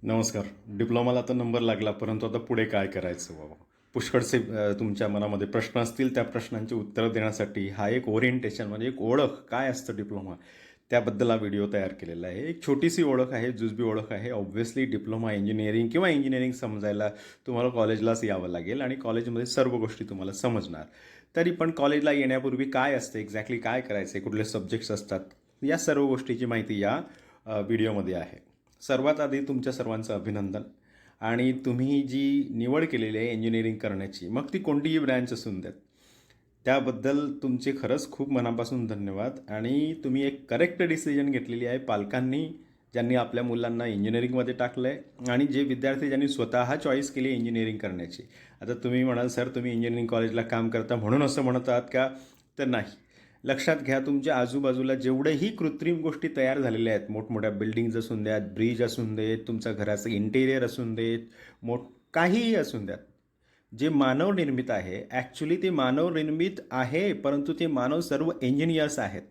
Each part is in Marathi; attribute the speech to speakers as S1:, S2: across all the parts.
S1: नमस्कार. डिप्लोमाला तर नंबर लागला, परंतु आता पुढे काय करायचं बाबा? पुष्कळसे तुमच्या मनामध्ये प्रश्न असतील. त्या प्रश्नांची उत्तरं देण्यासाठी हा एक ओरिएंटेशन म्हणजे एक ओळख काय असतं डिप्लोमा, त्याबद्दल हा व्हिडिओ तयार केलेला आहे. एक छोटीशी ओळख आहे, जुजबी ओळख आहे. ऑब्व्हियसली डिप्लोमा इंजिनिअरिंग किंवा इंजिनिअरिंग समजायला तुम्हाला कॉलेजलाच यावं लागेल आणि कॉलेजमध्ये सर्व गोष्टी तुम्हाला समजणार. तरी पण कॉलेजला येण्यापूर्वी काय असतं, एक्झॅक्टली काय करायचं, कुठले सब्जेक्ट्स असतात, या सर्व गोष्टीची माहिती या व्हिडिओमध्ये आहे. सर्वात आधी तुमच्या सर्वांचं अभिनंदन. आणि तुम्ही जी निवड केलेली आहे इंजिनिअरिंग करण्याची, मग ती कोणतीही ब्रँच असून द्यात, त्याबद्दल तुमचे खरंच खूप मनापासून धन्यवाद. आणि तुम्ही एक करेक्ट डिसिजन घेतलेली आहे पालकांनी, ज्यांनी आपल्या मुलांना इंजिनिअरिंगमध्ये टाकलं आहे आणि जे विद्यार्थी ज्यांनी स्वतः चॉईस केली इंजिनिअरिंग करण्याची. आता तुम्ही म्हणाल, सर तुम्ही इंजिनिअरिंग कॉलेजला काम करता म्हणून असं म्हणत आहात का? तर नाही. लक्षात घ्या, तुमच्या आजूबाजूला जेवढेही कृत्रिम गोष्टी तयार झालेल्या आहेत, मोठमोठ्या बिल्डिंग्ज असून द्यात, ब्रिज असून देत, तुमच्या घराचं इंटेरियर असून देत, काहीही असून द्यात, जे मानवनिर्मित आहे, ॲक्च्युली ते मानवनिर्मित आहे, परंतु ते मानव सर्व इंजिनियर्स आहेत.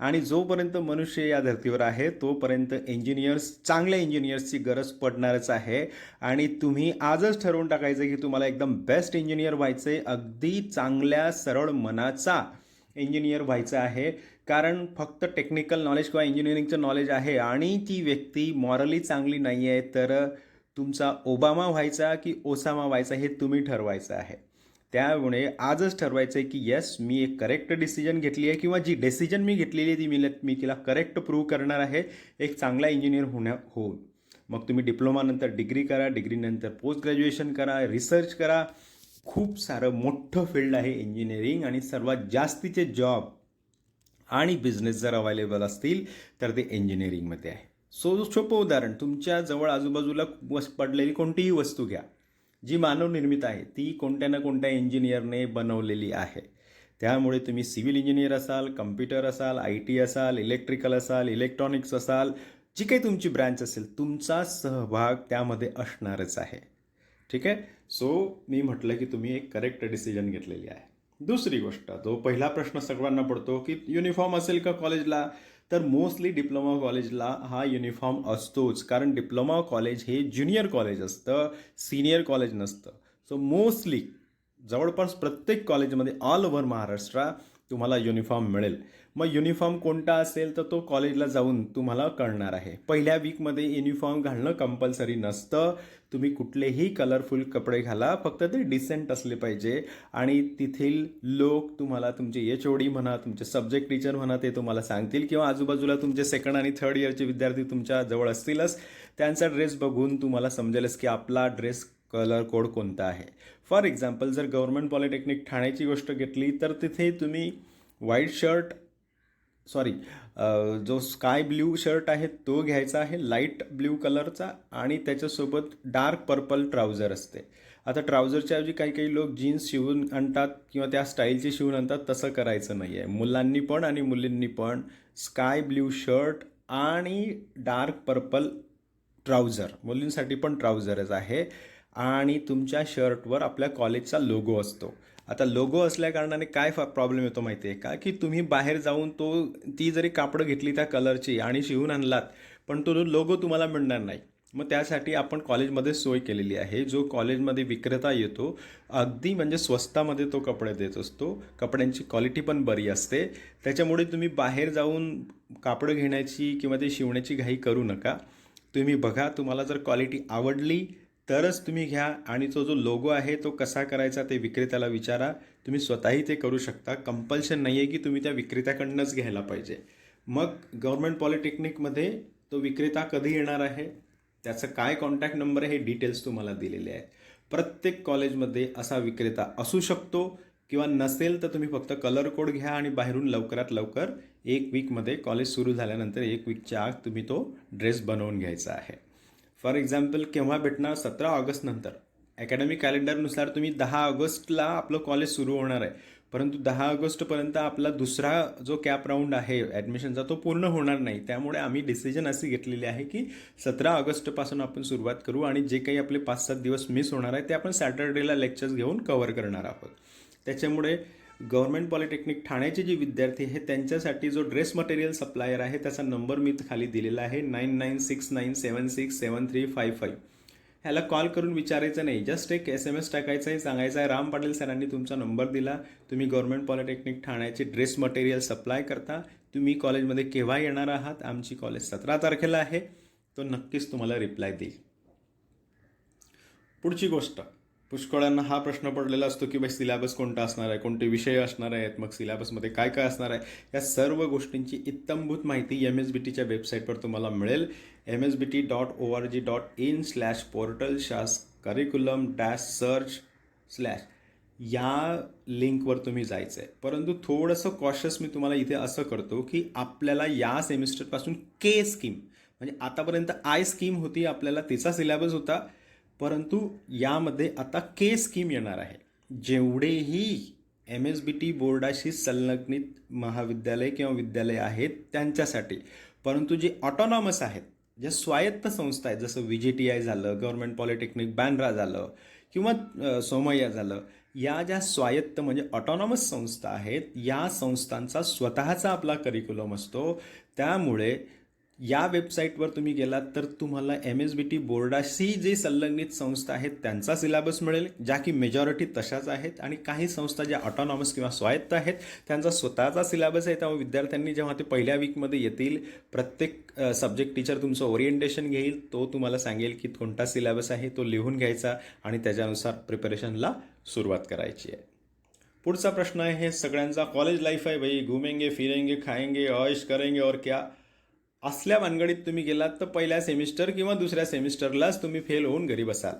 S1: आणि जोपर्यंत मनुष्य या धर्तीवर आहे तोपर्यंत चांगल्या इंजिनियर्सची गरज पडणारच आहे. आणि तुम्ही आजच ठरवून टाकायचं की तुम्हाला एकदम बेस्ट इंजिनियर व्हायचं आहे, अगदी चांगल्या सरळ मनाचा इंजिनियर व्हायचं आहे. कारण फक्त टेक्निकल नॉलेज किंवा इंजिनिअरिंगचं नॉलेज आहे आणि ती व्यक्ती मॉरली चांगली नाही आहे, तर तुमचा ओबामा व्हायचा की ओसामा व्हायचा हे तुम्ही ठरवायचं आहे. त्यामुळे आजच ठरवायचं आहे की येस, मी एक करेक्ट डिसिजन घेतली आहे किंवा जी डिसिजन मी घेतलेली आहे ती मी तिला करेक्ट प्रूव्ह करणार आहे एक चांगला इंजिनियर होऊन. मग तुम्ही डिप्लोमानंतर डिग्री करा, डिग्रीनंतर पोस्ट ग्रॅज्युएशन करा, रिसर्च करा. खूप सारं मोठं फील्ड आहे इंजिनिअरिंग आणि सर्वात जास्तीचे जॉब आणि बिझनेस जर अवेलेबल असतील तर ते इंजिनिअरिंगमध्ये आहे. सोपं उदाहरण, तुमच्या जवळ आजूबाजूला पडलेली कोणतीही वस्तू घ्या, जी मानवनिर्मित आहे, ती कोणत्या ना कोणत्या इंजिनियरने बनवलेली आहे. त्यामुळे तुम्ही सिव्हिल इंजिनियर असाल, कम्प्युटर असाल, IT असाल, इलेक्ट्रिकल असाल, इलेक्ट्रॉनिक्स असाल, जी काही तुमची ब्रँच असेल, तुमचा सहभाग त्यामध्ये असणारच आहे. ठीक आहे. मी म्हटलं की तुम्ही एक करेक्ट डिसिजन घेतलेली आहे. दुसरी गोष्ट, जो पहिला प्रश्न सर्वांना पडतो की युनिफॉर्म असेल का कॉलेजला, तर मोस्टली डिप्लोमा कॉलेजला हा युनिफॉर्म असतोच. कारण डिप्लोमा कॉलेज हे ज्युनियर कॉलेज असतं, सिनियर कॉलेज नसतं. मोस्टली जवळपास प्रत्येक कॉलेजमध्ये ऑल ओव्हर महाराष्ट्र तुम्हाला युनिफॉर्म मिळेल. मग युनिफॉर्म कोणता असेल तर तो कॉलेजला जाऊन तुम्हाला कळणार आहे. पहिल्या वीकमध्ये युनिफॉर्म घालणं कंपल्सरी नसतं. तुम्ही कुठलेही कलरफुल कपडे घाला, फक्त ते डिसेंट असले पाहिजे. आणि तिथील लोक तुम्हाला, तुमचे HOD म्हणा, तुमचे सब्जेक्ट टीचर म्हणा, ते तुम्हाला सांगतील किंवा आजूबाजूला तुमचे सेकंड आणि थर्ड इयरचे विद्यार्थी तुमच्या जवळ असतीलच. त्यांचा ड्रेस बघून तुम्हाला समजेलच की आपला ड्रेस कलर कोड कोणता आहे. फॉर एक्झाम्पल, जर गव्हर्नमेंट पॉलिटेक्निक ठाण्याची गोष्ट घेतली तर तिथे तुम्ही व्हाईट शर्ट, जो स्काय ब्ल्यू शर्ट आहे तो घ्यायचा आहे, लाईट ब्ल्यू कलरचा, आणि त्याच्यासोबत डार्क पर्पल ट्राउझर असते. आता ट्राउझरच्या ऐवजी काही काही लोक जीन्स शिवून आणतात किंवा त्या स्टाईलची शिवून आणतात. तसं करायचं नाही आहे. मुलांनी पण आणि मुलींनी पण स्काय ब्ल्यू शर्ट आणि डार्क पर्पल ट्राउझर, मुलींसाठी पण ट्राउझरच आहे. आणि तुमच्या शर्टवर आपल्या कॉलेजचा लोगो असतो. आता लोगो असल्या कारणाने काय प्रॉब्लेम येतो माहिती आहे का, की तुम्ही बाहेर जाऊन ती जरी कापडं घेतली त्या कलरची आणि शिवून आणलात, पण तो लोगो तुम्हाला मिळणार नाही. मग त्यासाठी आपण कॉलेजमध्ये सोय केलेली आहे. जो कॉलेजमध्ये विक्रेता येतो, अगदी म्हणजे स्वस्तामध्ये तो कपडे देत असतो. कपड्यांची क्वालिटी पण बरी असते. त्याच्यामुळे तुम्ही बाहेर जाऊन कापडं घेण्याची किंवा ते शिवण्याची घाई करू नका. तुम्ही बघा, तुम्हाला जर क्वालिटी आवडली तरच तुम्ही घ्या. आणि तो जो लोगो आहे तो कसा करायचा ते विक्रेत्याला विचारा. तुम्ही स्वतःही ते करू शकता. कंपल्शन नाही आहे की तुम्ही त्या विक्रेत्याकडनंच घ्यायला पाहिजे. मग गव्हर्नमेंट पॉलिटेक्निकमध्ये तो विक्रेता कधी येणार आहे, त्याचं काय कॉन्टॅक्ट नंबर आहे, हे डिटेल्स तुम्हाला दिलेले आहेत. प्रत्येक कॉलेजमध्ये असा विक्रेता असू शकतो किंवा नसेल तर तुम्ही फक्त कलर कोड घ्या आणि बाहेरून लवकरात लवकर 1 वीकमध्ये, कॉलेज सुरू झाल्यानंतर 1 वीकच्या आत तुम्ही तो ड्रेस बनवून घ्यायचा आहे. फॉर एक्झाम्पल, केव्हा भेटणार? 17 ऑगस्ट नंतर. अकॅडमिक कॅलेंडरनुसार तुम्ही 10 ऑगस्टला आपलं कॉलेज सुरू होणार आहे, परंतु 10 ऑगस्टपर्यंत आपला दुसरा जो कॅप राऊंड आहे ॲडमिशनचा तो पूर्ण होणार नाही. त्यामुळे आम्ही डिसिजन अशी घेतलेली आहे की 17 ऑगस्टपासून आपण सुरुवात करू आणि जे काही आपले 5-7 दिवस मिस होणार आहे ते आपण सॅटर्डेला लेक्चर्स घेऊन कव्हर करणार आहोत. त्याच्यामुळे गव्हर्नमेंट पॉलिटेक्निक ठाण्याचे जे विद्यार्थी आहेत त्यांच्यासाठी जो ड्रेस मटेरियल सप्लायर आहे त्याचा नंबर मी खाली दिलेला आहे 9969767355. ह्याला कॉल करून विचारायचं नाही, जस्ट एक SMS टाकायचा आहे, सांगायचं आहे राम पाटील सरांनी तुमचा नंबर दिला, तुम्ही गव्हर्नमेंट पॉलिटेक्निक ठाण्याचे ड्रेस मटेरियल सप्लाय करता, तुम्ही कॉलेजमध्ये केव्हा येणार आहात, आमची कॉलेज 17 तारखेला आहे, तो नक्कीच तुम्हाला रिप्लाय देईल. पुढची गोष्ट, पुष्कळांना हा प्रश्न पडलेला असतो की बाई सिलेबस कोणता असणार आहे, कोणते विषय असणार आहेत, मग सिलेबसमध्ये काय काय असणार आहे. या सर्व गोष्टींची इत्तमभूत माहिती MSBTच्या वेबसाईटवर तुम्हाला मिळेल. msbt.org.in/portal/curriculum-search/ या लिंकवर तुम्ही जायचं आहे. परंतु थोडंसं कॉशियस मी तुम्हाला इथे असं करतो की आपल्याला या सेमिस्टरपासून के स्कीम, म्हणजे आतापर्यंत आय स्कीम होती, आपल्याला तिचा सिलेबस होता, परंतु यामध्ये आता के स्कीम येणार आहे. जेवढेही MSBT बोर्डाशी संलग्नित महाविद्यालय किंवा विद्यालय आहेत त्यांच्यासाठी, परंतु जे ऑटोनॉमस आहेत, ज्या स्वायत्त संस्था आहेत, जसं VGTI झालं, गव्हर्नमेंट पॉलिटेक्निक बँड्रा झालं किंवा सोमय्या झालं, या ज्या स्वायत्त म्हणजे ऑटोनॉमस संस्था आहेत, या संस्थांचा स्वतःचा आपला करिक्युलम असतो. त्यामुळे या वेबसाईटवर तुम्ही गेलात तर तुम्हाला MSBT बोर्डाशी जे संलग्नित संस्था आहेत त्यांचा सिलेबस मिळेल, ज्या की मेजॉरिटी तशाच आहेत, आणि काही संस्था ज्या ऑटोनॉमस किंवा स्वायत्त आहेत त्यांचा स्वतःचा सिलेबस आहे. त्यामुळे विद्यार्थ्यांनी जेव्हा ते पहिल्या वीकमध्ये येतील, प्रत्येक सब्जेक्ट टीचर तुमचं ओरिएंटेशन घेईल, तो तुम्हाला सांगेल की कोणता सिलेबस आहे, तो लिहून घ्यायचा आणि त्याच्यानुसार प्रिपरेशनला सुरुवात करायची आहे. पुढचा प्रश्न आहे, हे सगळ्यांचा कॉलेज लाईफ आहे भाई, घुमेंगे फिरेंगे खाएंगे ऑयश करेंगे और क्या, असल्या भानगडीत तुम्ही गेलात तर पहिल्या सेमिस्टर किंवा दुसऱ्या सेमिस्टरलाच तुम्ही फेल होऊन घरी बसाल.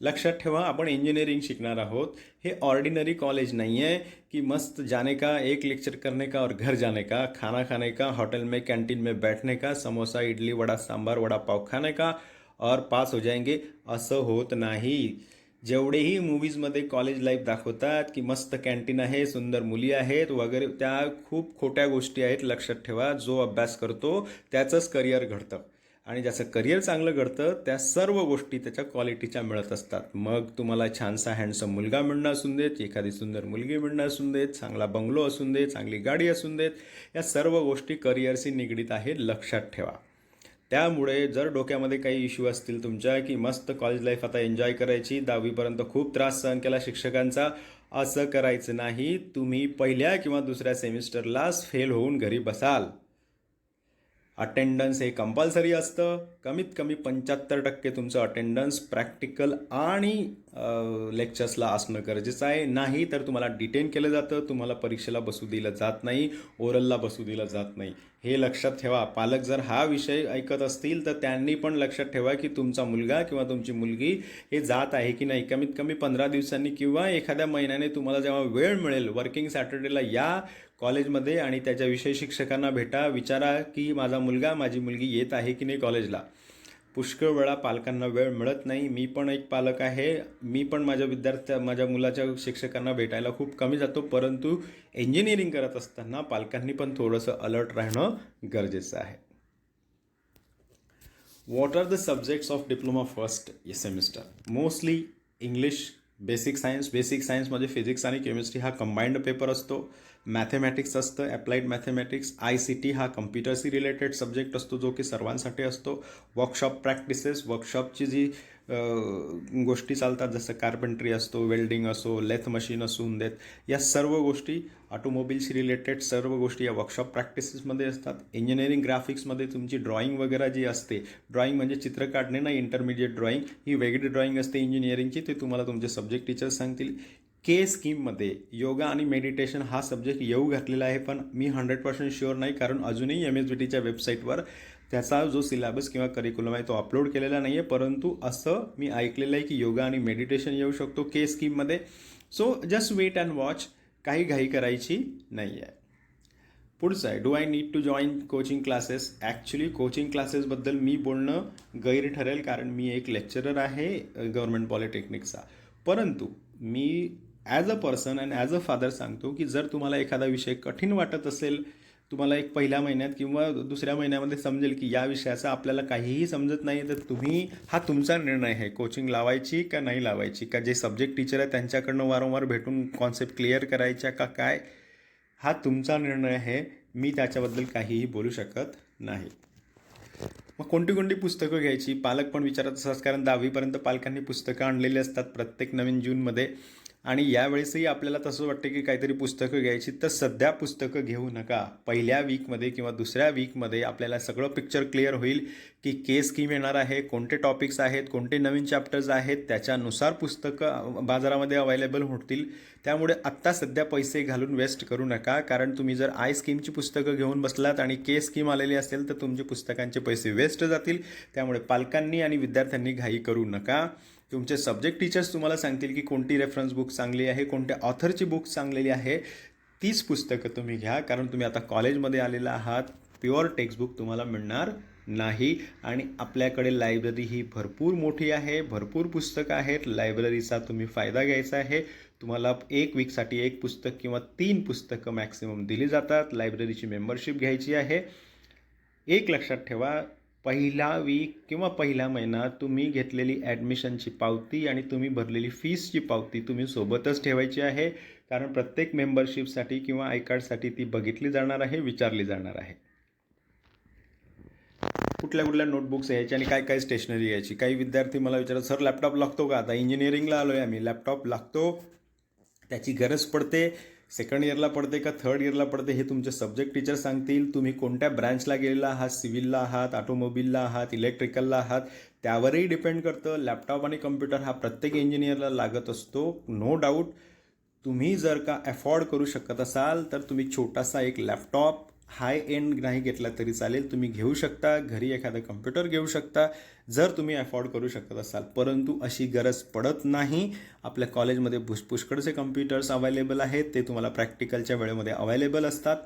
S1: लक्षात ठेवा, आपण इंजिनिअरिंग शिकणार आहोत. हे ऑर्डिनरी कॉलेज नहीं है कि मस्त जाने का, एक लेक्चर करने का और घर जाने का, खाना खाने का, होटल में कैंटीन में बैठने का, समोसा इडली वड़ा सांबार वड़ा पाव खाने का और पास हो जाएंगे, असं होत नाही. जेवढेही मूवीजमध्ये कॉलेज लाईफ दाखवतात की मस्त कॅन्टीन आहे, सुंदर मुली आहेत वगैरे, त्या खूप खोट्या गोष्टी आहेत. लक्षात ठेवा, जो अभ्यास करतो त्याचंच करिअर घडतं, आणि ज्याचं करिअर चांगलं घडतं त्या सर्व गोष्टी त्याच्या क्वालिटीच्या मिळत असतात. मग तुम्हाला छानसा हँडसम मुलगा मिळणं असून देत, एखादी सुंदर मुलगी मिळणं असून देत, चांगला बंगलो असून देत, चांगली गाडी असून देत, या सर्व गोष्टी करिअरशी निगडीत आहेत, लक्षात ठेवा. त्यामुळे जर डोक्यामध्ये काही इश्यू असतील तुमच्या की मस्त कॉलेज लाईफ आता एन्जॉय करायची, 10वीपर्यंत खूप त्रास सहन केला शिक्षकांचा, असं करायचं नाही. तुम्ही पहिल्या किंवा दुसऱ्या सेमिस्टरलाच फेल होऊन घरी बसाल. अटेंडन्स हे कंपल्सरी असतं. कमीत कमी 75% तुमचं अटेंडन्स प्रॅक्टिकल आणि लेक्चर्सला असणं गरजेचं आहे. नाही तर तुम्हाला डिटेन केलं जातं, तुम्हाला परीक्षेला बसू दिलं जात नाही, ओरलला बसू दिलं जात नाही. हे लक्षात ठेवा. पालक जर हा विषय ऐकत असतील तर त्यांनी पण लक्षात ठेवा की तुमचा मुलगा किंवा तुमची मुलगी हे जात आहे की नाही. कमीत कमी 15 दिवसांनी किंवा एखाद्या महिन्याने तुम्हाला जेव्हा वेळ मिळेल, वर्किंग सॅटर्डेला या कॉलेजमध्ये आणि त्याच्या विषय शिक्षकांना भेटा, विचारा की माझा मुलगा माझी मुलगी येत आहे की नाही कॉलेजला. पुष्कळ वेळा पालकांना वेळ मिळत नाही. मी पण एक पालक आहे, मी पण माझ्या मुलाच्या शिक्षकांना भेटायला खूप कमी जातो. परंतु इंजिनिअरिंग करत असताना पालकांनी पण थोडंसं अलर्ट राहणं गरजेचं आहे. What are the subjects of diploma first semester? Mostly English, basic सायन्समध्ये फिजिक्स आणि केमिस्ट्री हा कंबाईंड पेपर असतो. मॅथेमॅटिक्स असतं, ॲप्लाइड मॅथेमॅटिक्स. ICT हा कम्प्युटरशी रिलेटेड सब्जेक्ट असतो जो की सर्वांसाठी असतो. वर्कशॉप प्रॅक्टिसेस, वर्कशॉपची जी गोष्टी चालतात जसं कार्पेंट्री असतो, वेल्डिंग असो, लेथ मशीन असून देत, या सर्व गोष्टी ऑटोमोबिलशी रिलेटेड सर्व गोष्टी या वर्कशॉप प्रॅक्टिसेसमध्ये असतात. इंजिनिअरिंग ग्राफिक्समध्ये तुमची ड्रॉइंग वगैरे जी असते, ड्रॉइंग म्हणजे चित्र काढणे ना, इंटरमिडिएट ड्रॉइंग, ही वेगळी ड्रॉइंग असते इंजिनिअरिंगची, ते तुम्हाला तुमचे सब्जेक्ट टीचर्स सांगतील. के स्कीममध्ये योगा आणि मेडिटेशन हा सब्जेक्ट येऊ घातलेला आहे, पण मी 100% शुअर नाही, कारण अजूनही MSBTच्या वेबसाईटवर त्याचा जो सिलेबस किंवा करिक्युलम आहे तो अपलोड केलेला नाही आहे. परंतु असं मी ऐकलेलं आहे की योगा आणि मेडिटेशन येऊ शकतो के स्कीममध्ये. So just wait and watch, काही घाई करायची नाही आहे. पुढचं आहे, do I need to join coaching classes? Actually coaching क्लासेसबद्दल मी बोलणं गैर ठरेल, कारण मी एक लेक्चरर आहे गव्हर्नमेंट पॉलिटेक्निकचा. परंतु मी as a person and as a father सांगतो की जर तुम्हाला एखादा विषय कठीण वाटत असेल, तुम्हाला एक पहिल्या महिन्यात किंवा दुसऱ्या महिन्यामध्ये समजेल की या विषयाचा आपल्याला काहीही समजत नाही, तर तुम्ही हा तुमचा निर्णय आहे कोचिंग लावायची का नाही लावायची, का जे सब्जेक्ट टीचर आहे त्यांच्याकडनं वारंवार भेटून कॉन्सेप्ट क्लिअर करायच्या का काय, हा तुमचा निर्णय आहे. मी त्याच्याबद्दल काहीही बोलू शकत नाही. मग कोणती कोणती पुस्तकं घ्यायची पालक पण विचारत असतात, कारण 10वीपर्यंत पालकांनी पुस्तकं आणलेली असतात प्रत्येक नवीन जूनमध्ये. आणि यावेळेसही आपल्याला तसं वाटतं की काहीतरी पुस्तकं घ्यायची, तर सध्या पुस्तकं घेऊ नका. पहिल्या वीकमध्ये किंवा दुसऱ्या वीकमध्ये आपल्याला सगळं पिक्चर क्लिअर होईल की केस स्कीम येणार आहे, कोणते टॉपिक्स आहेत, कोणते नवीन चॅप्टर्स आहेत, त्याच्यानुसार पुस्तकं बाजारामध्ये अवेलेबल होतील. त्यामुळे आत्ता सध्या पैसे घालून वेस्ट करू नका, कारण तुम्ही जर आय स्कीमची पुस्तकं घेऊन बसलात आणि केस स्कीम आलेली असेल तर तुमचे पुस्तकांचे पैसे वेस्ट जातील. त्यामुळे पालकांनी आणि विद्यार्थ्यांनी घाई करू नका. तुमचे सब्जेक्ट टीचर्स तुम्हाला सांगतील की कोणती रेफरन्स बुक चांगली आहे, कोणत्या ऑथरची बुक चांगलेली आहे, तीच पुस्तकं तुम्ही घ्या. कारण तुम्ही आता कॉलेजमध्ये आलेला आहात, प्युअर टेक्स्टबुक तुम्हाला मिळणार नाही. आणि आपल्याकडे लायब्ररी ही भरपूर मोठी आहे, भरपूर पुस्तकं आहेत. लायब्ररीचा तुम्ही फायदा घ्यायचा आहे. तुम्हाला 1 वीकसाठी 1 पुस्तक किंवा 3 पुस्तकं मॅक्सिमम दिली जातात. लायब्ररीची मेंबरशिप घ्यायची आहे. एक लक्षात ठेवा, पहिला वीक किंवा पहिला महिना तुम्ही घेतलेली ॲडमिशनची पावती आणि तुम्ही भरलेली फीसची पावती तुम्ही सोबतच ठेवायची आहे. कारण प्रत्येक मेंबरशिपसाठी किंवा आय कार्डसाठी ती बघितली जाणार आहे, विचारली जाणार आहे. कुठल्या कुठल्या नोटबुक्स यायची आणि काय काय स्टेशनरी यायची. काही विद्यार्थी मला विचारतात, सर लॅपटॉप लागतो का? आता इंजिनिअरिंगला आलो आहे आम्ही, लॅपटॉप लागतो, त्याची गरज पडते, सेकंड इयरला पडते का थर्ड इयरला पडते हे तुमचे सब्जेक्ट टीचर सांगतील. तुम्ही कोणत्या ब्रँचला गेलेला आहात, सिव्हिलला आहात, ऑटोमोबिलला आहात, इलेक्ट्रिकलला आहात, त्यावरही डिपेंड करतं. लॅपटॉप आणि कम्प्युटर हा प्रत्येक इंजिनियरला लागत असतो, नो डाऊट. तुम्ही जर का अफोर्ड करू शकत असाल तर तुम्ही छोटासा एक लॅपटॉप, हाय एंड नाही घेतला तरी चालेल, तुम्ही घेऊ शकता. घरी एखादा कम्प्युटर घेऊ शकता जर तुम्ही अफोर्ड करू शकत असाल. परंतु अशी गरज पडत नाही. आपल्या कॉलेजमध्ये पुष्कळचे कम्प्युटर्स अवेलेबल आहेत, ते तुम्हाला प्रॅक्टिकलच्या वेळेमध्ये अवेलेबल असतात.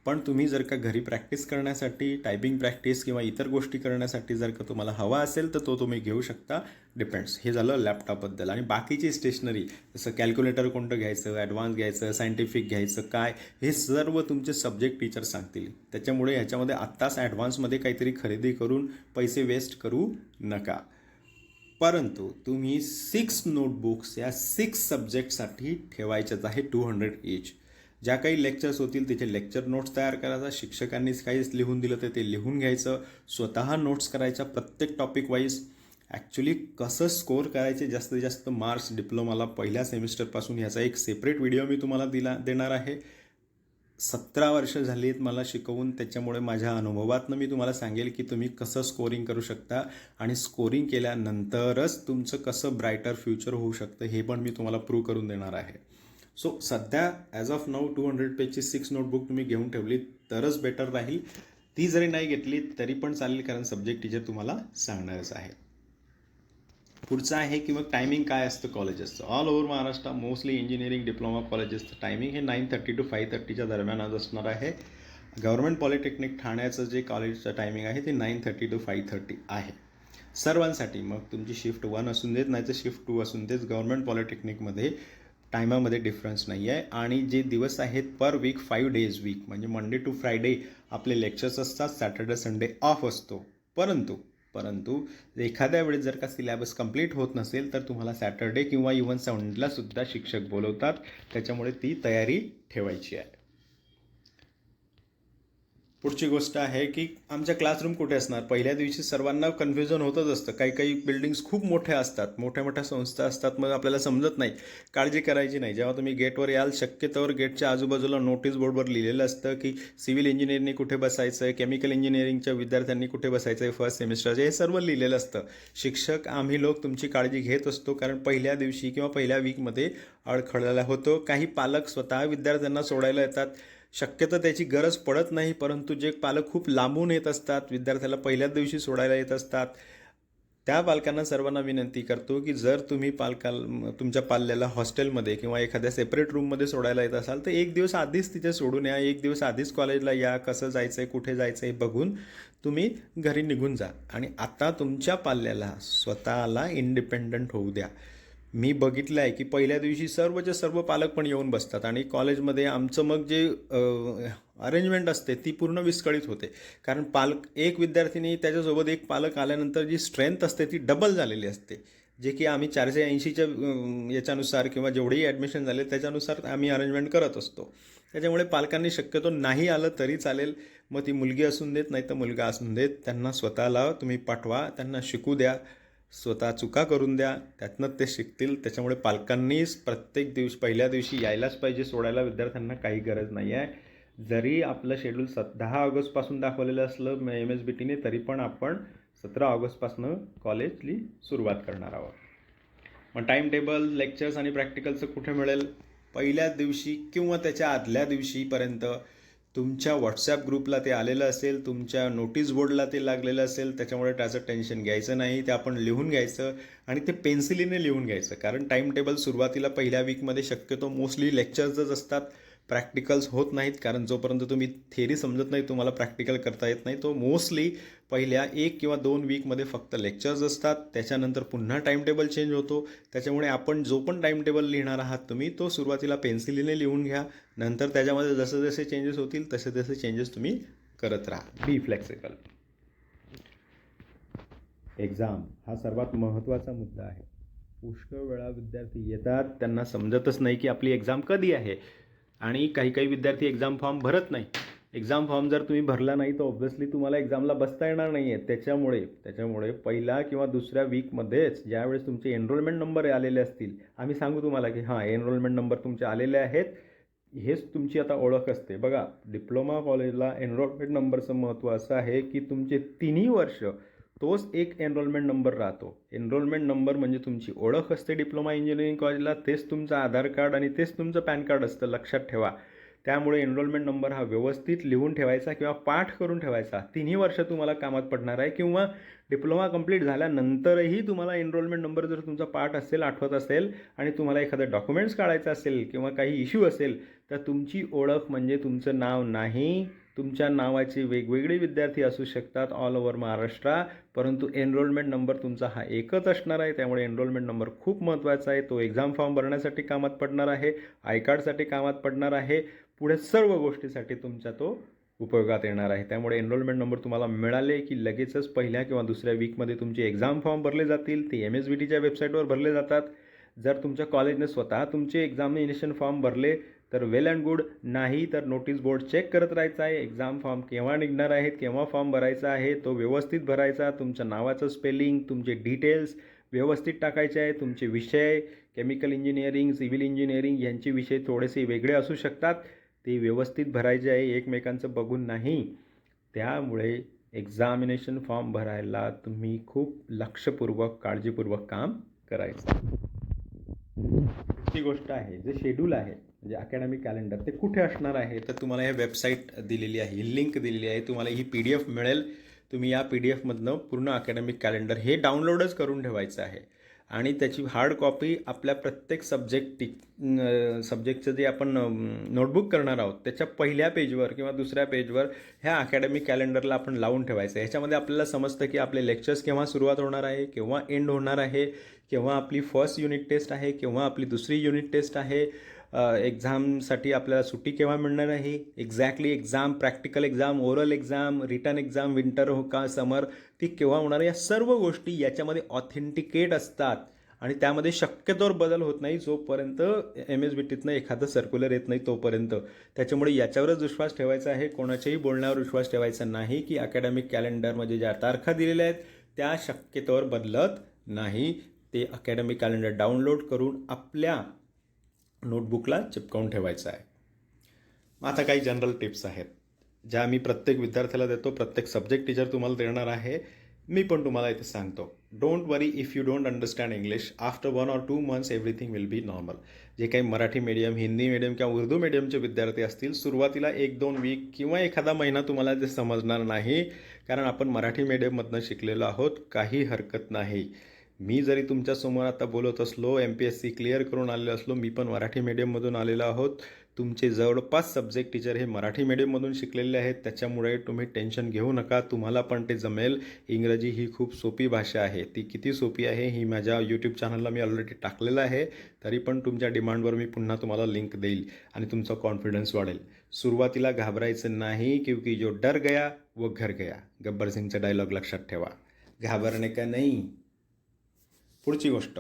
S1: पण तुम्ही जर का घरी प्रॅक्टिस करण्यासाठी, टायपिंग प्रॅक्टिस किंवा इतर गोष्टी करण्यासाठी जर का तुम्हाला हवा असेल तर तो तुम्ही घेऊ शकता. डिपेंड्स. हे झालं लॅपटॉपबद्दल. आणि बाकीची स्टेशनरी जसं कॅल्क्युलेटर कोणतं घ्यायचं, ॲडव्हान्स घ्यायचं, सायंटिफिक घ्यायचं, काय, हे सर्व तुमचे सब्जेक्ट टीचर सांगतील. त्याच्यामुळे ह्याच्यामध्ये आत्ताच ॲडव्हान्समध्ये काहीतरी खरेदी करून पैसे वेस्ट करू नका. परंतु तुम्ही 6 नोटबुक्स या 6 सब्जेक्टसाठी ठेवायच्याच आहे, 200 ईच. ज्या काही लेक्चर्स होतील तिथे लेक्चर नोट्स तयार करायचा, शिक्षकांनी काहीच लिहून दिलं तर ते लिहून घ्यायचं, स्वतः नोट्स करायच्या प्रत्येक टॉपिक वाईज. ॲक्च्युली कसं स्कोअर करायचे जास्तीत जास्त मार्क्स डिप्लोमाला पहिल्या सेमिस्टरपासून, याचा एक सेपरेट व्हिडिओ मी तुम्हाला देणार आहे. 17 वर्ष झाली आहेत मला शिकवून, त्याच्यामुळे माझ्या अनुभवातनं मी तुम्हाला सांगेल की तुम्ही कसं स्कोरिंग करू शकता आणि स्कोरिंग केल्यानंतरच तुमचं कसं ब्रायटर फ्युचर होऊ शकतं हे पण मी तुम्हाला प्रूव्ह करून देणार आहे. सो सध्या ॲज ऑफ नाऊ 200 पेजची 6 नोटबुक तुम्ही घेऊन ठेवली तरच बेटर राहील. ती जरी नाही घेतली तरी पण चालेल, कारण सब्जेक्ट टीचर तुम्हाला सांगणारच आहे. पुढचं आहे की मग टायमिंग काय असतं कॉलेजेसचं. All over Maharashtra mostly engineering diploma कॉलेजेसचं टायमिंग हे 9:30 to 5:30च्या दरम्यान आज असणार आहे. गव्हर्नमेंट पॉलिटेक्निक ठाण्याचं जे कॉलेजचं टायमिंग आहे ते 9:30 to 5:30 आहे सर्वांसाठी. मग तुमची शिफ्ट 1 असून देत, नाही तर शिफ्ट 2 असून देत, गव्हर्नमेंट पॉलिटेक्निकमध्ये टायमामध्ये डिफरन्स नाही आहे. आणि जे दिवस आहेत पर वीक 5 days वीक, म्हणजे मंडे टू फ्रायडे आपले लेक्चर्स असतात, सॅटर्डे संडे ऑफ असतो. परंतु एखाद्या वेळेस जर का सिलेबस कंप्लीट होत नसेल तर तुम्हाला सॅटर्डे किंवा इव्हन संडेला सुद्धा शिक्षक बोलवतात. त्याच्यामुळे ती तयारी ठेवायची आहे. पुढची गोष्ट आहे की आमच्या क्लासरूम कुठे असणार. पहिल्या दिवशी सर्वांना कन्फ्युजन होतच असतं. काही काही बिल्डिंग्स खूप मोठ्या असतात, मोठ्या मोठ्या संस्था असतात, मग आपल्याला समजत नाही. काळजी करायची नाही. जेव्हा तुम्ही गेटवर याल, शक्यतोवर गेटच्या आजूबाजूला नोटीस बोर्डवर लिहिलेलं असतं की सिव्हिल इंजिनिअरिंगने कुठे बसायचं आहे, केमिकल इंजिनिअरिंगच्या विद्यार्थ्यांनी कुठे बसायचं आहे फर्स्ट सेमिस्टरचे, हे सर्व लिहिलेलं असतं. शिक्षक आम्ही लोक तुमची काळजी घेत असतो, कारण पहिल्या दिवशी किंवा पहिल्या वीकमध्ये अडखळलेला होतो. काही पालक स्वतः विद्यार्थ्यांना सोडायला येतात, शक्यतो त्याची गरज पडत नाही. परंतु जे पालक खूप लांबून येत असतात, विद्यार्थ्याला पहिल्याच दिवशी सोडायला येत असतात, त्या पालकांना सर्वांना विनंती करतो की जर तुम्ही तुमच्या पाल्याला हॉस्टेलमध्ये किंवा एखाद्या सेपरेट रूममध्ये सोडायला येत असाल तर 1 दिवस आधीच तिथे सोडून या. 1 दिवस आधीच कॉलेजला या. कसं जायचं आहे, कुठे जायचं आहे बघून तुम्ही घरी निघून जा. आणि आता तुमच्या पाल्याला स्वतःला इंडिपेंडंट होऊ द्या. मी बघितलं आहे की पहिल्या दिवशी सर्वच्या सर्व पालक पण येऊन बसतात आणि कॉलेजमध्ये आमचं मग जे अरेंजमेंट असते ती पूर्ण विस्कळीत होते. कारण पालक एक विद्यार्थिनी त्याच्यासोबत एक पालक आल्यानंतर जी स्ट्रेंथ असते ती डबल झालेली असते. जे की आम्ही 480च्या याच्यानुसार किंवा जेवढेही ॲडमिशन झाले त्याच्यानुसार आम्ही अरेंजमेंट करत असतो. त्याच्यामुळे पालकांनी शक्यतो नाही आलं तरी चालेल. मग ती मुलगी असून देत नाही तर मुलगा असून देत, त्यांना स्वतःला तुम्ही पाठवा, त्यांना शिकू द्या, स्वतः चुका करून द्या, त्यातनं ते शिकतील. त्याच्यामुळे पालकांनीच प्रत्येक दिवशी पहिल्या दिवशी यायलाच पाहिजे. सोडायला विद्यार्थ्यांना काही गरज नाही आहे. जरी आपलं शेड्यूल 10 ऑगस्टपासून दाखवलेलं असलं MSBTने, तरी पण आपण 17 ऑगस्टपासून कॉलेजली सुरुवात करणार आहोत. मग टाईम टेबल, लेक्चर्स आणि प्रॅक्टिकलचं कुठे मिळेल? पहिल्या दिवशी किंवा त्याच्या आदल्या दिवशीपर्यंत तुमच्या व्हॉट्सॲप ग्रुपला ते आलेलं असेल, तुमच्या नोटीस बोर्डला ते लागलेलं असेल. त्याच्यामुळे त्याचं टेन्शन घ्यायचं नाही. ते आपण लिहून घ्यायचं आणि ते पेन्सिलीने लिहून घ्यायचं. कारण टाईम टेबल सुरुवातीला पहिल्या वीकमध्ये शक्यतो मोस्टली लेक्चर्सच असतात, प्रॅक्टिकल्स होत नाहीत. कारण जोपर्यंत तुम्ही थेरी समजत नाही, तुम्हाला प्रॅक्टिकल करता येत नाही. तो मोस्टली पहिल्या 1 किंवा 2 वीकमध्ये फक्त लेक्चर्स असतात. त्याच्यानंतर पुन्हा टाईम टेबल चेंज होतो. त्याच्यामुळे आपण जो पण टाईम टेबल लिहिणार आहात तुम्ही, तो सुरुवातीला पेन्सिलीने लिहून घ्या. नंतर त्याच्यामध्ये जसे जसे चेंजेस होतील तसे तसे चेंजेस तुम्ही करत राहा. Be flexible. एक्झाम हा सर्वात महत्त्वाचा मुद्दा आहे. पुष्कळ वेळा विद्यार्थी येतात, त्यांना समजतच नाही की आपली एक्झाम कधी आहे. आणि काही काही विद्यार्थी एक्झाम फॉर्म भरत नाही. एक्झाम फॉर्म जर तुम्ही भरला नाही तर ऑब्व्हियसली तुम्हाला एक्झामला बसता येणार नाही आहे. त्याच्यामुळे पहिला किंवा दुसऱ्या वीकमध्येच ज्यावेळेस तुमचे एनरोलमेंट नंबर आलेले असतील, आम्ही सांगू तुम्हाला की हां, एनरोलमेंट नंबर तुमचे आलेले आहेत, हेच तुमची आता ओळख असते. बघा, डिप्लोमा कॉलेजला एनरोलमेंट नंबरचं महत्त्व असं आहे की तुमचे 3ही वर्ष तोच एक एनरोलमेंट नंबर राहतो. एनरोलमेंट नंबर म्हणजे तुमची ओळख असते डिप्लोमा इंजिनिअरिंग कॉलेजला, तेच तुमचं आधार कार्ड आणि तेच तुमचं पॅन कार्ड असतं, लक्षात ठेवा. त्यामुळे एनरोलमेंट नंबर हा व्यवस्थित लिहून ठेवायचा किंवा पाठ करून ठेवायचा. 3ही वर्ष तुम्हाला कामात पडणार आहे. किंवा डिप्लोमा कंप्लीट झाल्यानंतरही तुम्हाला एनरोलमेंट नंबर जर तुमचा पाठ असेल, आठवत असेल आणि तुम्हाला एखादं डॉक्युमेंट्स काढायचं असेल किंवा काही इश्यू असेल, तर तुमची ओळख म्हणजे तुमचं नाव नाही. तुमच्या नावाचे वेगवेगळे विद्यार्थी असू शकतात ऑल ओव्हर महाराष्ट्र, परंतु एनरोलमेंट नंबर तुमचा हा एकच असणार आहे. त्यामुळे एनरोलमेंट नंबर खूप महत्त्वाचा आहे. तो एक्झाम फॉर्म भरण्यासाठी कामात पडणार आहे, आय कार्डसाठी कामात पडणार आहे, पुढे सर्व गोष्टीसाठी तुमचा तो उपयोगात येणार आहे. त्यामुळे एनरोलमेंट नंबर तुम्हाला मिळाले की लगेचच पहिल्या किंवा दुसऱ्या वीकमध्ये तुमचे एक्झाम फॉर्म भरले जातील. ते MSBTच्या वेबसाईटवर भरले जातात. जर तुमच्या कॉलेजने स्वतः तुमचे एक्झामिनेशन फॉर्म भरले तर वेल अँड गुड, नाही तर नोटीस बोर्ड चेक करत राहायचं आहे. एक्झाम फॉर्म केव्हा निघणार आहेत, केव्हा फॉर्म भरायचा आहे, तो व्यवस्थित भरायचा. तुमच्या नावाचं स्पेलिंग, तुमचे डिटेल्स व्यवस्थित टाकायचे आहे. तुमचे विषय केमिकल इंजिनिअरिंग, सिव्हिल इंजिनिअरिंग यांचे विषय थोडेसे वेगळे असू शकतात, ते व्यवस्थित भरायचे आहे, एकमेकांचं बघून नाही. त्यामुळे एक्झामिनेशन फॉर्म भरायला तुम्ही खूप लक्षपूर्वक, काळजीपूर्वक काम करायचं. ही गोष्ट आहे, जे शेड्यूल आहे म्हणजे अकॅडमिक कॅलेंडर, ते कुठे असणार आहे तर तुम्हाला हे वेबसाईट दिलेली आहे, लिंक दिलेली आहे. तुम्हाला ही PDF मिळेल. तुम्ही या PDFमधनं पूर्ण अकॅडमिक कॅलेंडर हे डाउनलोडच करून ठेवायचं आहे आणि त्याची हार्ड कॉपी आपल्या प्रत्येक सब्जेक्टचं जे आपण नोटबुक करणार आहोत त्याच्या पहिल्या पेजवर किंवा दुसऱ्या पेजवर ह्या अकॅडमिक कॅलेंडरला आपण लावून ठेवायचं. ह्याच्यामध्ये आपल्याला समजतं की आपले लेक्चर्स केव्हा सुरुवात होणार आहे, केव्हा एंड होणार आहे, केव्हा आपली फर्स्ट युनिट टेस्ट आहे, केव्हा आपली दुसरी युनिट टेस्ट आहे, एक्झामसाठी आपल्याला सुट्टी केव्हा मिळणार आहे, exactly exam, practical exam, oral exam, written exam, winter हो का समर, ती केव्हा होणार आहे. या सर्व गोष्टी याच्यामध्ये ऑथेंटिकेट असतात आणि त्यामध्ये शक्यतोवर बदल होत नाही जोपर्यंत MSBTतनं एखादं सर्क्युलर येत नाही तोपर्यंत. त्याच्यामुळे याच्यावरच विश्वास ठेवायचा आहे, कोणाच्याही बोलण्यावर विश्वास ठेवायचा नाही की अकॅडमिक कॅलेंडरमध्ये ज्या तारखा दिलेल्या आहेत त्या शक्यतोवर बदलत नाही. ते अकॅडमिक कॅलेंडर डाउनलोड करून आपल्या नोटबुकला चिपकावून ठेवायचं आहे. आता काही जनरल टिप्स आहेत ज्या मी प्रत्येक विद्यार्थ्याला देतो, प्रत्येक सब्जेक्ट टीचर तुम्हाला देणार आहे, मी पण तुम्हाला इथे सांगतो. Don't worry if you don't understand English. After 1 or 2 months everything will be normal. जे काही मराठी मीडियम, हिंदी मीडियम किंवा उर्दू मीडियमचे विद्यार्थी असतील, सुरुवातीला 1-2 वीक किंवा एखादा महिना तुम्हाला ते समजणार नाही, कारण आपण मराठी मीडियममधनं शिकलेलो आहोत, काही हरकत नाही. मी जरी तुमच्यासमोर आता बोलत असलो, MPSC क्लिअर करून आलेलो असलो, मी पण मराठी मीडियममधून आलेलो आहोत. तुमचे जवळपास सब्जेक्ट टीचर हे मराठी मीडियममधून शिकलेले आहेत. त्याच्यामुळे तुम्ही टेन्शन घेऊ नका, तुम्हाला पण ते जमेल. इंग्रजी ही खूप सोपी भाषा आहे. ती किती सोपी आहे ही माझ्या यूट्यूब चॅनलला मी ऑलरेडी टाकलेलं आहे. तरी पण तुमच्या डिमांडवर मी पुन्हा तुम्हाला लिंक देईल आणि तुमचा कॉन्फिडन्स वाढेल. सुरुवातीला घाबरायचं नाही, क्योंकि जो डर गया वो घर गया. गब्बर सिंगचा डायलॉग लक्षात ठेवा. घाबरणे का नाही. पुढची गोष्ट,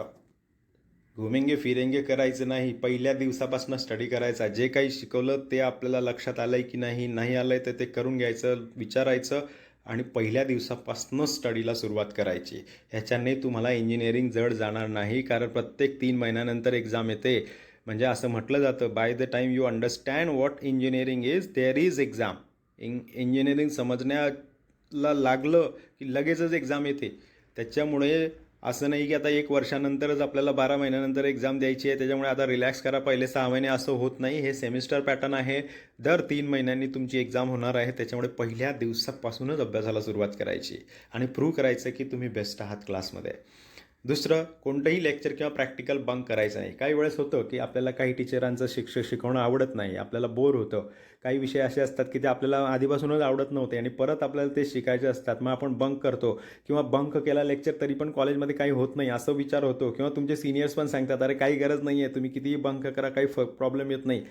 S1: घुमेंगे फिरेंगे करायचं नाही. पहिल्या दिवसापासून स्टडी करायचा. जे काही शिकवलं ते आपल्याला लक्षात आलं आहे की नाही आलं आहे तर ते करून घ्यायचं, विचारायचं आणि पहिल्या दिवसापासूनच स्टडीला सुरुवात करायची. ह्याच्याने तुम्हाला इंजिनिअरिंग जड जाणार नाही, कारण प्रत्येक 3 महिन्यानंतर एक्झाम येते. म्हणजे असं म्हटलं जातं, by the time you understand what engineering is, there is exam. Engineering समजण्याला लागलं की लगेचच एक्झाम येते. त्याच्यामुळे असं नाही की आता 1 वर्षानंतरच आपल्याला 12 महिन्यानंतर एक्झाम द्यायची आहे, त्याच्यामुळे आता रिलॅक्स करा, पहिले 6 महिने, असं होत नाही. हे सेमिस्टर पॅटर्न आहे. दर 3 महिन्यांनी तुमची एक्झाम होणार आहे. त्याच्यामुळे पहिल्या दिवसापासूनच अभ्यासाला सुरुवात करायची आणि प्रूव्ह करायचं की तुम्ही बेस्ट आहात क्लासमध्ये. दुसरं, कोणतंही लेक्चर किंवा प्रॅक्टिकल बंक करायचं नाही. काही वेळेस होतं की आपल्याला काही टीचरांचं शिकवणं आवडत नाही, आपल्याला बोर होतं. काही विषय असे असतात की ते आपल्याला आधीपासूनच आवडत नव्हते आणि परत आपल्याला ते शिकायचे असतात. मग आपण बंक करतो किंवा बंक केला लेक्चर तरी पण कॉलेजमध्ये काही होत नाही असं विचार होतो. किंवा तुमचे सिनियर्स पण सांगतात, अरे काही गरज नाही आहे, तुम्ही कितीही बंक करा, काही प्रॉब्लेम येत नाही.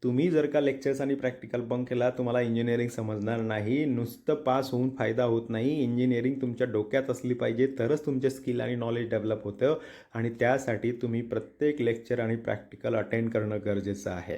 S1: तुम्ही जर का लेक्चर्स आणि प्रॅक्टिकल बंक केला, तुम्हाला इंजिनिअरिंग समजणार नाही. नुसतं पास होऊन फायदा होत नाही. इंजिनिअरिंग तुमच्या डोक्यात असली पाहिजे, तरच तुमचे स्किल आणि नॉलेज डेव्हलप होतं आणि त्यासाठी तुम्ही प्रत्येक लेक्चर आणि प्रॅक्टिकल अटेंड करणं गरजेचं आहे.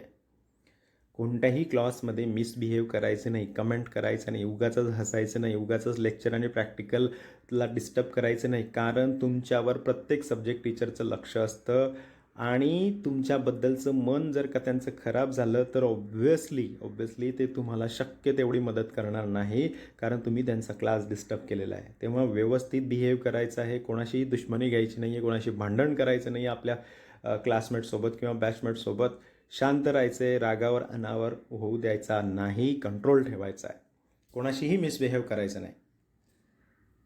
S1: कोणत्याही क्लासमध्ये मिसबिहेव करायचं नाही, कमेंट करायचं नाही, उगाचच हसायचं नाही, उगाचच लेक्चर आणि प्रॅक्टिकलला डिस्टर्ब करायचं नाही. कारण तुमच्यावर प्रत्येक सब्जेक्ट टीचरचं लक्ष असतं आणि तुमच्याबद्दलचं मन जर का त्यांचं खराब झालं तर ऑब्व्हियसली ते तुम्हाला शक्य तेवढी मदत करणार नाही, कारण तुम्ही त्यांचा क्लास डिस्टर्ब केलेला आहे. तेव्हा व्यवस्थित बिहेव करायचं आहे, कोणाशीही दुश्मनी घ्यायची नाही आहे, कोणाशी भांडण करायचं नाही आहे. आपल्या क्लासमेटसोबत किंवा बॅचमेटसोबत शांत राहायचं आहे, रागावर अनावर होऊ द्यायचा नाही, कंट्रोल ठेवायचा आहे, कोणाशीही मिसबिहेव करायचं नाही.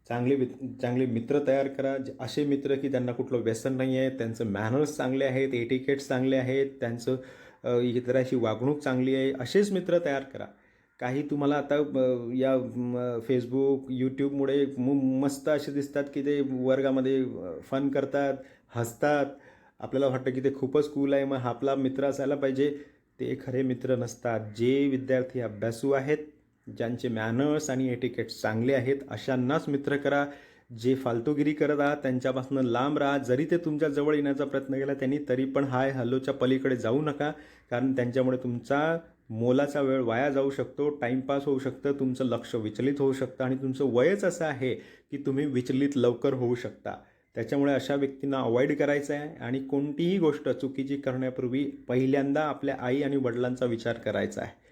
S1: चांगले मित्र तयार करा, असे मित्र की त्यांना कुठलं व्यसन नाही आहे, त्यांचं मॅनर्स चांगले आहेत, एटिकेट्स चांगले आहेत, त्यांचं इतराशी वागणूक चांगली आहे, असेच मित्र तयार करा. काही तुम्हाला आता या फेसबुक यूट्यूबमुळे मस्त असे दिसतात की ते वर्गामध्ये फन करतात, हसतात, आपल्याला वाटतं की ते खूपच कूल आहे, मग आपला मित्र असायला पाहिजे. ते खरे मित्र नसतात. जे विद्यार्थी अभ्यासू आहेत, ज्यांचे मॅनर्स आणि एटिकेट्स चांगले आहेत, अशांनाच मित्र करा. जे फालतूगिरी करत आहात त्यांच्यापासून लांब राहा. जरी ते तुमच्या जवळ येण्याचा प्रयत्न केला त्यांनी, तरी पण हाय हॅलोच्या पलीकडे जाऊ नका, कारण त्यांच्यामुळे तुमचा मोलाचा वेळ वाया जाऊ शकतो, टाईमपास होऊ शकतं, तुमचं लक्ष विचलित होऊ शकतं आणि तुमचं वयच असं आहे की तुम्ही विचलित लवकर होऊ शकता. त्याच्यामुळे अशा व्यक्तींना अवॉइड करायचं आहे आणि कोणतीही गोष्ट चुकीची करण्यापूर्वी पहिल्यांदा आपल्या आई आणि वडिलांचा विचार करायचा आहे.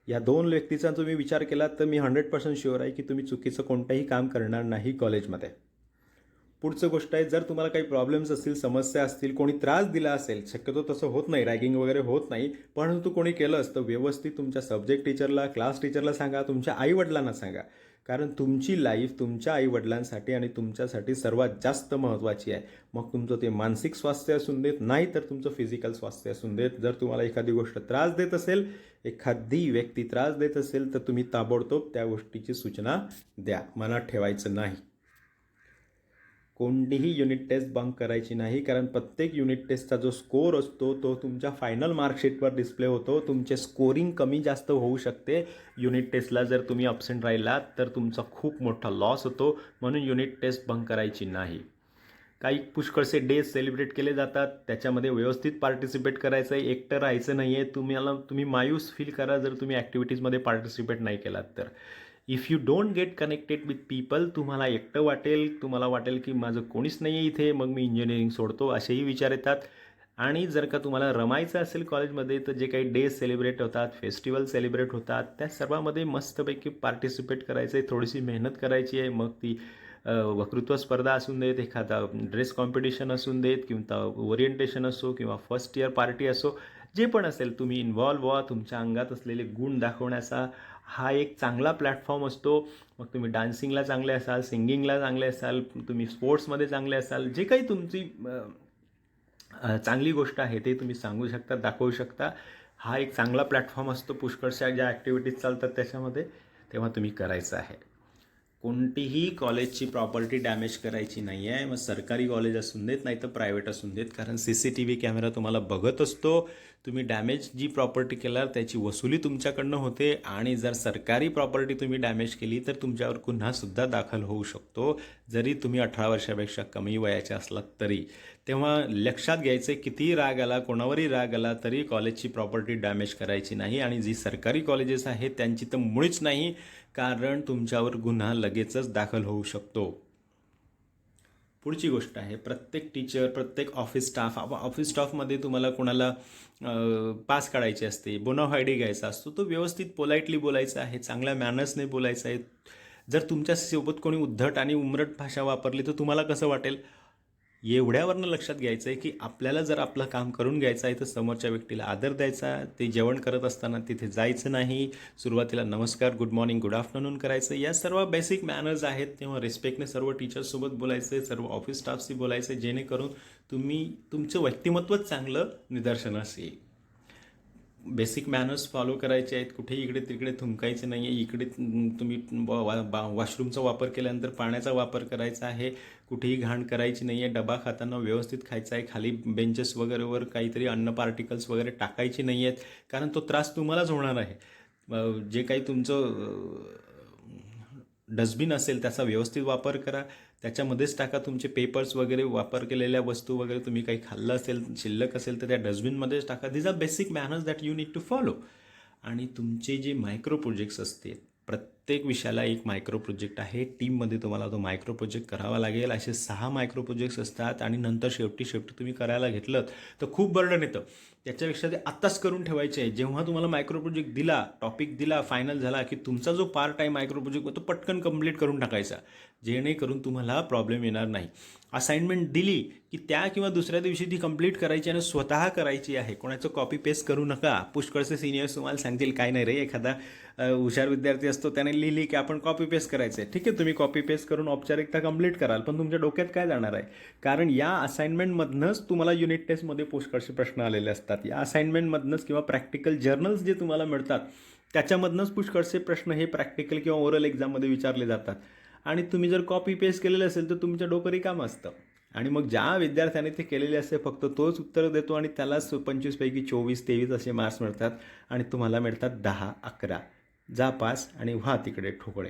S1: या 2 व्यक्तीचा तुम्ही विचार केलात तर मी 100% शुअर आहे की तुम्ही चुकीचं कोणतंही काम करणार नाही कॉलेजमध्ये. पुढचं गोष्ट आहे, जर तुम्हाला काही प्रॉब्लेम्स असतील, समस्या असतील, कोणी त्रास दिला असेल, शक्यतो तसं होत नाही, रॅगिंग वगैरे होत नाही, परंतु कोणी केलं असतं, व्यवस्थित तुमच्या सब्जेक्ट टीचरला, क्लास टीचरला सांगा, तुमच्या आईवडिलांना सांगा. कारण तुमची लाईफ तुमच्या आईवडिलांसाठी आणि तुमच्यासाठी सर्वात जास्त महत्त्वाची आहे. मग तुमचं ते मानसिक स्वास्थ्य असून देत, नाही तर तुमचं फिजिकल स्वास्थ्य असून देत. जर तुम्हाला एखादी गोष्ट त्रास देत असेल, एखादी व्यक्ती त्रास देत असेल, तर तुम्ही ताबडतोब त्या गोष्टीची सूचना द्या, मनात ठेवायचं नाही. कोणतीही युनिट टेस्ट बंक करायची नाही, कारण प्रत्येक युनिट टेस्टचा जो स्कोअर असतो तो तुमच्या फायनल मार्कशीटवर डिस्प्ले होतो. तुमचे स्कोरिंग कमी जास्त होऊ शकते. युनिट टेस्टला जर तुम्ही ॲब्सेंट राहिलात तर तुमचा खूप मोठा लॉस होतो. म्हणून युनिट टेस्ट बंक करायची नाही. काही पुष्कळसे डेज सेलिब्रेट केले जातात, त्याच्यामध्ये व्यवस्थित पार्टिसिपेट करायचं आहे, एकटं राहायचं नाही आहे. तुम्ही मायूस फील करा जर तुम्ही ॲक्टिव्हिटीजमध्ये पार्टिसिपेट नाही केलात तर. If you don't get connected with people, तुम्हाला एकटं वाटेल, तुम्हाला वाटेल की माझं कोणीच नाही आहे इथे, मग मी इंजिनिअरिंग सोडतो, असेही विचार येतात. आणि जर का तुम्हाला रमायचं असेल कॉलेजमध्ये, तर जे काही डेज सेलिब्रेट होतात, फेस्टिवल सेलिब्रेट होतात, त्या सर्वामध्ये मस्तपैकी पार्टिसिपेट करायचं आहे, थोडीशी मेहनत करायची आहे. मग ती वक्तृत्व स्पर्धा असून देत, एखादा ड्रेस कॉम्पिटिशन असून देत, किंवा ओरिएंटेशन असो किंवा फर्स्ट इयर पार्टी असो, जे पण असेल तुम्ही इन्व्हॉल्व व्हा. तुमच्या अंगात असलेले गुण दाखवण्याचा
S2: हा एक चांगला प्लॅटफॉर्म असतो. मग तुम्ही डान्सिंगला चांगले असाल, सिंगिंगला चांगले असाल, तुम्ही स्पोर्ट्समध्ये चांगले असाल, जे काही तुमची चांगली गोष्ट आहे ते तुम्ही सांगू शकता, दाखवू शकता. हा एक चांगला प्लॅटफॉर्म असतो पुष्कळशा ज्या ॲक्टिव्हिटीज चालतात त्याच्यामध्ये, तेव्हा तुम्ही करायचं आहे. कोणतीही कॉलेजची प्रॉपर्टी डॅमेज करायची नाही आहे. मग सरकारी कॉलेज असून देत नाही तर प्रायव्हेट असून देत, कारण CCTV कॅमेरा तुम्हाला बघत असतो. तुम्ही डॅमेज जी प्रॉपर्टी केल्यावर त्याची वसुली तुमच्याकडनं होते, आणि जर सरकारी प्रॉपर्टी तुम्ही डॅमेज केली तर तुमच्यावर गुन्हासुद्धा दाखल होऊ शकतो, जरी तुम्ही 18 वर्षापेक्षा कमी वयाचे असलात तरी. तेव्हा लक्षात घ्यायचं, कितीही राग आला, कोणावरही राग आला तरी कॉलेजची प्रॉपर्टी डॅमेज करायची नाही. आणि जी सरकारी कॉलेजेस आहेत त्यांची तर मुळीच नाही, कारण तुमच्यावर गुन्हा लगेचच दाखल होऊ शकतो. पुढची गोष्ट आहे, प्रत्येक टीचर, प्रत्येक ऑफिस स्टाफमध्ये तुम्हाला कोणाला पास काढायचे असते, बोनाफायडे घ्यायचा असतो, तो व्यवस्थित पोलाइटली बोलायचा आहे, चांगल्या मॅनर्सने बोलायचं आहे. जर तुमच्यासोबत कोणी उद्धट आणि उमरट भाषा वापरली तर तुम्हाला कसं वाटेल? एवढ्यावरनं लक्षात घ्यायचं आहे की आपल्याला जर आपलं काम करून घ्यायचं आहे तर समोरच्या व्यक्तीला आदर द्यायचा. ते जेवण करत असताना तिथे जायचं नाही, सुरुवातीला नमस्कार, गुड मॉर्निंग, गुड आफ्टरनून करायचं. या सर्व बेसिक मॅनर्स आहेत. तेव्हा रिस्पेक्टने सर्व टीचर्ससोबत बोलायचं, सर्व ऑफिस स्टाफशी बोलायचं, जेणेकरून तुमचं व्यक्तिमत्वच चांगलं निदर्शनास येईल. बेसिक मॅनर्स फॉलो करायचे आहेत. कुठेही इकडे तिकडे थुंकायचे नाही आहे. इकडे तुम्ही वॉशरूमचा वापर केल्यानंतर पाण्याचा वापर करायचा आहे. कुठेही घाण करायची नाही आहे. डबा खाताना व्यवस्थित खायचा आहे. खाली बेंचेस वगैरेवर काहीतरी अन्न पार्टिकल्स वगैरे टाकायचे नाही आहेत, कारण तो त्रास तुम्हालाच होणार आहे. जे काही तुमचं डस्टबिन असेल त्याचा व्यवस्थित वापर करा, त्याच्यामध्येच टाका तुमचे पेपर्स वगैरे, वापर केलेल्या वस्तू वगैरे. तुम्ही काही खाल्लं असेल, शिल्लक असेल तर त्या डस्टबिनमध्येच टाका. These are basic manners that you need to follow. आणि तुमचे जे मायक्रो प्रोजेक्ट्स असते, प्रत्येक विषयाला एक मायक्रो प्रोजेक्ट आहे. टीममध्ये तुम्हाला तो मायक्रो प्रोजेक्ट करावा लागेल. असे 6 मायक्रो प्रोजेक्ट्स असतात, आणि नंतर शेवटी तुम्ही करायला घेतलं तर खूप बर्डन येतं. त्याच्यापेक्षा ते आत्ताच करून ठेवायचे आहे. जेव्हा तुम्हाला मायक्रो प्रोजेक्ट दिला, टॉपिक दिला, फायनल झाला की तुमचा जो पार्ट आहे मायक्रो प्रोजेक्ट तो पटकन कंप्लीट करून टाकायचा, जेणेकरून तुम्हाला प्रॉब्लेम येणार नाही. असाइनमेंट दिली की त्या किंवा दुसऱ्या दिवशी ती कंप्लीट करायची आणि स्वतः करायची आहे. कोणाचं कॉपी पेस्ट करू नका. पुष्कळचे सिनियर्स तुम्हाला सांगतील काय नाही रे, एखादा हुशार विद्यार्थी असतो त्याने लिहिली की आपण कॉपी पेस्ट करायचं आहे. ठीक आहे, तुम्ही कॉपी पेस्ट करून औपचारिकता कंप्लीट कराल, पण तुमच्या डोक्यात काय जाणार आहे? कारण या असाइनमेंटमधनंच तुम्हाला युनिट टेस्टमध्ये पुष्कळचे प्रश्न आलेले असतात. या असाइनमेंटमधनंच किंवा प्रॅक्टिकल जर्नल्स जे तुम्हाला मिळतात त्याच्यामधनंच पुष्कळचे प्रश्न हे प्रॅक्टिकल किंवा ओरल एक्झाममध्ये विचारले जातात. आणि तुम्ही जर कॉपी पेस्ट केलेलं असेल तर तुमच्या डोकं रिकामं असतं. आणि मग ज्या विद्यार्थ्याने ते केलेले असते फक्त तोच उत्तर देतो, आणि त्यालाच 25 पैकी 24-23 असे मार्क्स मिळतात, आणि तुम्हाला मिळतात 10-11. जा पास आणि व्हा तिकडे ठोकळे.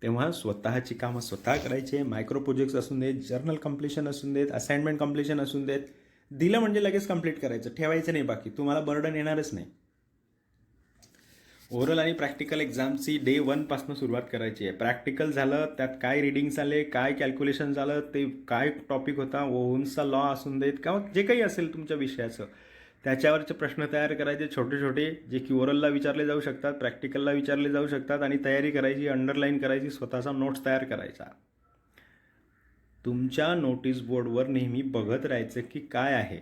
S2: तेव्हा स्वतःची कामं स्वतः करायचे. मायक्रो प्रोजेक्ट्स असून देत, जर्नल कम्प्लिशन असून देत, असाइनमेंट कम्प्लिशन असून देत, दिलं म्हणजे लगेच कंप्लीट करायचं, ठेवायचं नाही बाकी. तुम्हाला बर्डन येणारच नाही. ओरल आणि प्रॅक्टिकल एक्झामची डे 1 पासून सुरुवात करायची आहे. प्रॅक्टिकल झालं, त्यात काय रिडिंग्स आले, काय कॅल्क्युलेशन झालं, ते काय टॉपिक होता, ओहम्सचा लॉ असून देत किंवा जे काही असेल तुमच्या विषयाचं, त्याच्यावरचे प्रश्न तयार करायचे छोटे छोटे, जे की ओरलला विचारले जाऊ शकतात, प्रॅक्टिकलला विचारले जाऊ शकतात. आणि तयारी करायची, अंडरलाईन करायची, स्वतःचा नोट्स तयार करायचा. तुमच्या नोटीस बोर्डवर नेहमी बघत राहायचं की काय आहे.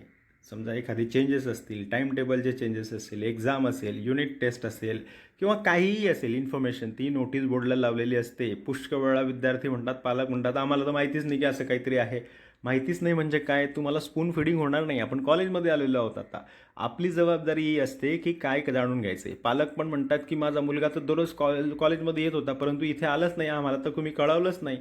S2: समजा एखादी चेंजेस असतील, टाईम टेबलचे चेंजेस असेल, एक्झाम असेल, युनिट टेस्ट असेल, किंवा काहीही असेल इन्फॉर्मेशन, ती नोटीस बोर्डला लावलेली असते. पुष्कळ वेळा विद्यार्थी म्हणतात, पालक म्हणतात, आम्हाला तर माहितीच नाही की असं काहीतरी आहे. माहितीच नाही म्हणजे काय? तुम्हाला स्पून फिडिंग होणार नाही. आपण कॉलेजमध्ये आलेलो आहोत आता. आपली जबाबदारी ही असते की काय जाणून घ्यायचं आहे. पालक पण म्हणतात की माझा मुलगा तर दररोज कॉलेजमध्ये येत होता, परंतु इथे आलंच नाही, आम्हाला तर तुम्ही कळवलंच नाही.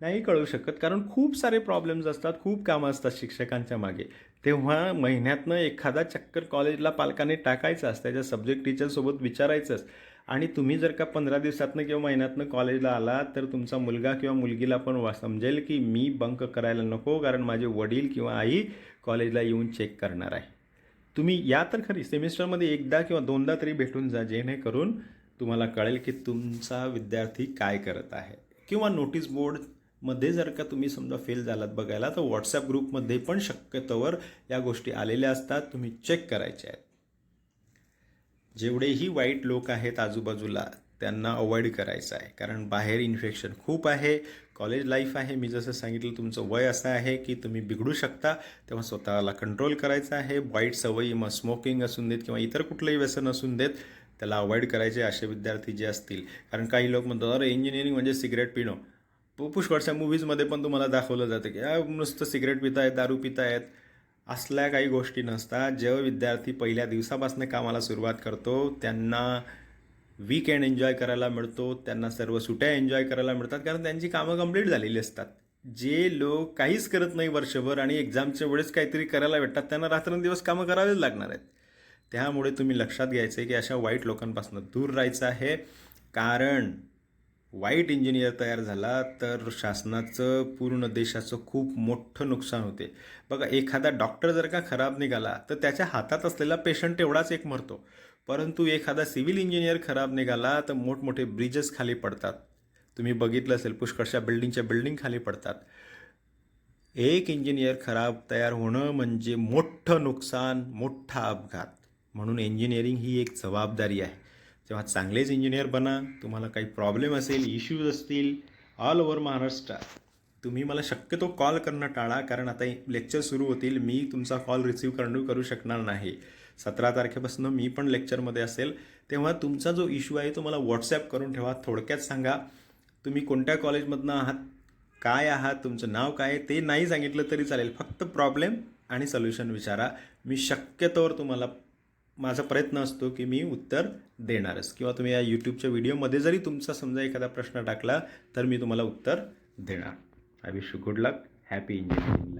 S2: नाही कळू शकत, कारण खूप सारे प्रॉब्लेम्स असतात, खूप कामं असतात शिक्षकांच्या मागे. तेव्हा महिन्यातनं एखादा चक्कर कॉलेजला पालकांनी टाकायचं असतं, त्याच्या सब्जेक्ट टीचरसोबत विचारायचंच. आणि तुम्ही जर का 15 दिवसातनं किंवा महिन्यातनं कॉलेजला आला तर तुमचा मुलगा किंवा मुलगीला पण समजेल की मी बंक करायला नको, कारण माझे वडील किंवा आई कॉलेजला येऊन चेक करणार आहे. तुम्ही या तर खरी सेमिस्टरमध्ये एकदा किंवा दोनदा तरी भेटून जा, जेणेकरून तुम्हाला कळेल की तुमचा विद्यार्थी काय करत आहे. किंवा नोटीस बोर्डमध्ये जर का तुम्ही समजा फेल झालात बघायला, तर व्हॉट्सॲप ग्रुपमध्ये पण शक्यतोवर या गोष्टी आलेल्या असतात, तुम्ही चेक करायच्या आहेत. जेवढेही वाईट लोक आहेत आजूबाजूला त्यांना अवॉइड करायचं आहे, कारण बाहेर इन्फेक्शन खूप आहे. कॉलेज लाईफ आहे, मी जसं सांगितलं तुमचं वय असं आहे की तुम्ही बिघडू शकता. तेव्हा स्वतःला कंट्रोल करायचं आहे. वाईट सवयी, मग स्मोकिंग असून देत किंवा इतर कुठलंही व्यसन असून देत,
S1: त्याला अवॉइड करायचे असे विद्यार्थी जे असतील. कारण काही लोक म्हणतात अरे इंजिनिअरिंग म्हणजे सिगरेट पिणं. पुष्कळशा मूव्हीजमध्ये पण तुम्हाला दाखवलं जातं की नुसतं सिगरेट पितायत, दारू पितायत. असल्या काही गोष्टी नसतात. जेव्हा विद्यार्थी पहिल्या दिवसापासून कामाला सुरुवात करतो त्यांना वीकेंड एन्जॉय करायला मिळतो, त्यांना सर्व सुट्ट्या एन्जॉय करायला मिळतात कारण त्यांची कामं कंप्लीट झालेली असतात. जे लोक काहीच करत नाही वर्षभर आणि एक्झामच्या वेळेस काहीतरी करायला भेटतात त्यांना रात्रंदिवस कामं करावेच लागणार आहेत. त्यामुळे तुम्ही लक्षात घ्यायचं आहे की अशा वाईट लोकांपासून दूर राहायचं आहे. कारण वाईट इंजिनियर तयार झाला तर शासनाचं पूर्ण देशाचं खूप मोठं नुकसान होते. बघा एखादा डॉक्टर जर का खराब निघाला तर त्याच्या हातात असलेला पेशंट एवढाच एक मरतो. परंतु एखादा सिव्हिल इंजिनियर खराब निघाला तर मोठमोठे ब्रिजेस खाली पडतात. तुम्ही बघितलं असेल पुष्कळशा बिल्डिंग खाली पडतात. एक इंजिनियर खराब तयार होणं म्हणजे मोठं नुकसान, मोठा अपघात. म्हणून इंजिनिअरिंग ही एक जबाबदारी आहे. तेव्हा चांगलेच इंजिनियर बना. तुम्हाला काही प्रॉब्लेम असेल, इश्यूज असतील ऑल ओव्हर महाराष्ट्रात तुम्ही मला शक्यतो कॉल करणं टाळा. कारण आता लेक्चर सुरू होतील, मी तुमचा कॉल रिसीव्ह करू शकणार नाही. 17 तारखेपासून मी पण लेक्चरमध्ये असेल. तेव्हा तुमचा जो इश्यू आहे तो मला व्हॉट्सॲप करून ठेवा. थोडक्यात सांगा तुम्ही कोणत्या कॉलेजमधनं आहात, काय आहात, तुमचं नाव काय आहे ते नाही सांगितलं तरी चालेल. फक्त प्रॉब्लेम आणि सोल्युशन विचारा. मी शक्यतोवर तुम्हाला माझा प्रयत्न असतो की मी उत्तर देणारच. किंवा तुम्ही या यूट्यूबच्या व्हिडिओमध्ये जरी तुमचा समजा एखादा प्रश्न टाकला तर मी तुम्हाला उत्तर देणार. I wish you good luck. Happy engineering.